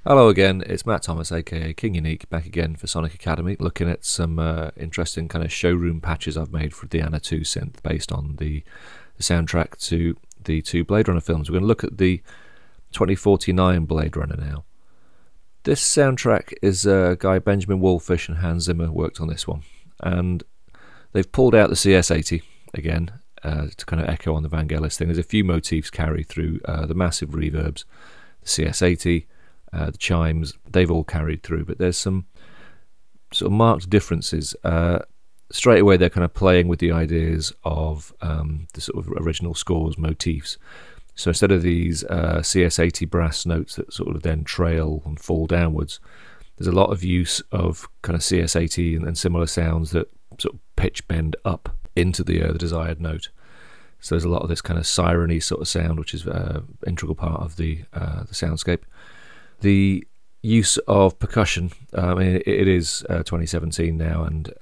Hello again, it's Matt Thomas aka King Unique back again for Sonic Academy, looking at some interesting kind of showroom patches I've made for the Anna 2 synth based on the soundtrack to the two Blade Runner films. We're going to look at the 2049 Blade Runner now. This soundtrack is a guy Benjamin Wallfisch and Hans Zimmer worked on this one, and they've pulled out the CS80 again to kind of echo on the Vangelis thing. There's a few motifs carried through, the massive reverbs, the CS80, the chimes, they've all carried through, but there's some sort of marked differences. Straight away they're kind of playing with the ideas of the sort of original score's motifs. So instead of these CS80 brass notes that sort of then trail and fall downwards, there's a lot of use of kind of CS80 and similar sounds that sort of pitch bend up into the desired note. So there's a lot of this kind of siren-y sort of sound, which is an integral part of the soundscape. The use of percussion, I mean, it is 2017 now, and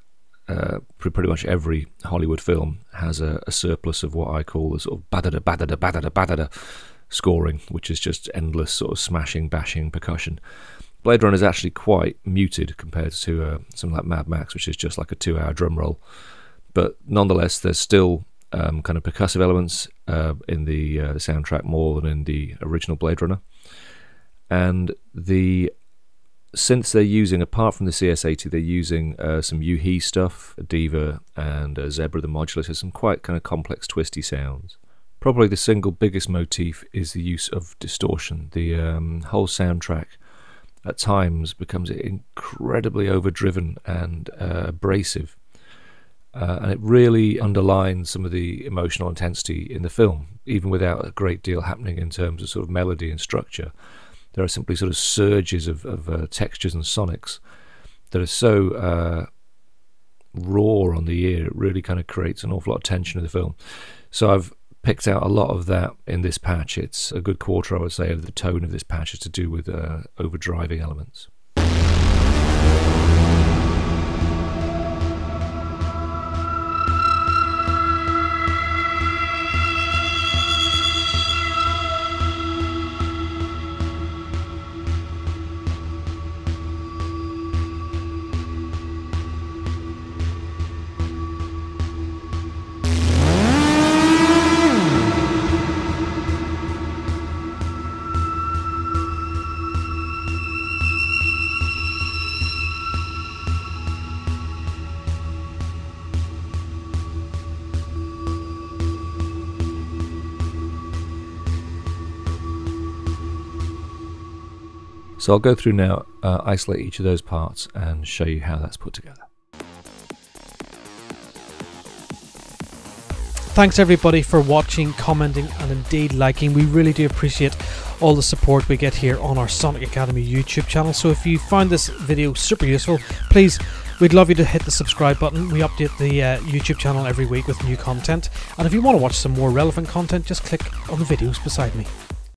pretty much every Hollywood film has a surplus of what I call the sort of badada badada badada badada scoring, which is just endless sort of smashing, bashing percussion. Blade Runner is actually quite muted compared to something like Mad Max, which is just like a 2-hour drum roll. But nonetheless, there's still kind of percussive elements in the soundtrack more than in the original Blade Runner. And the synths they're using, apart from the CS80, they're using some Yuhi stuff, a Diva and a Zebra the modulator, some quite kind of complex twisty sounds. Probably the single biggest motif is the use of distortion. The whole soundtrack at times becomes incredibly overdriven and abrasive, and it really underlines some of the emotional intensity in the film, even without a great deal happening in terms of sort of melody and structure. There are simply sort of surges of textures and sonics that are so raw on the ear. It really kind of creates an awful lot of tension in the film. So I've picked out a lot of that in this patch. It's a good quarter, I would say, of the tone of this patch is to do with overdriving elements. So I'll go through now, isolate each of those parts and show you how that's put together. Thanks everybody for watching, commenting and indeed liking. We really do appreciate all the support we get here on our Sonic Academy YouTube channel. So if you found this video super useful, please, we'd love you to hit the subscribe button. We update the YouTube channel every week with new content. And if you want to watch some more relevant content, just click on the videos beside me.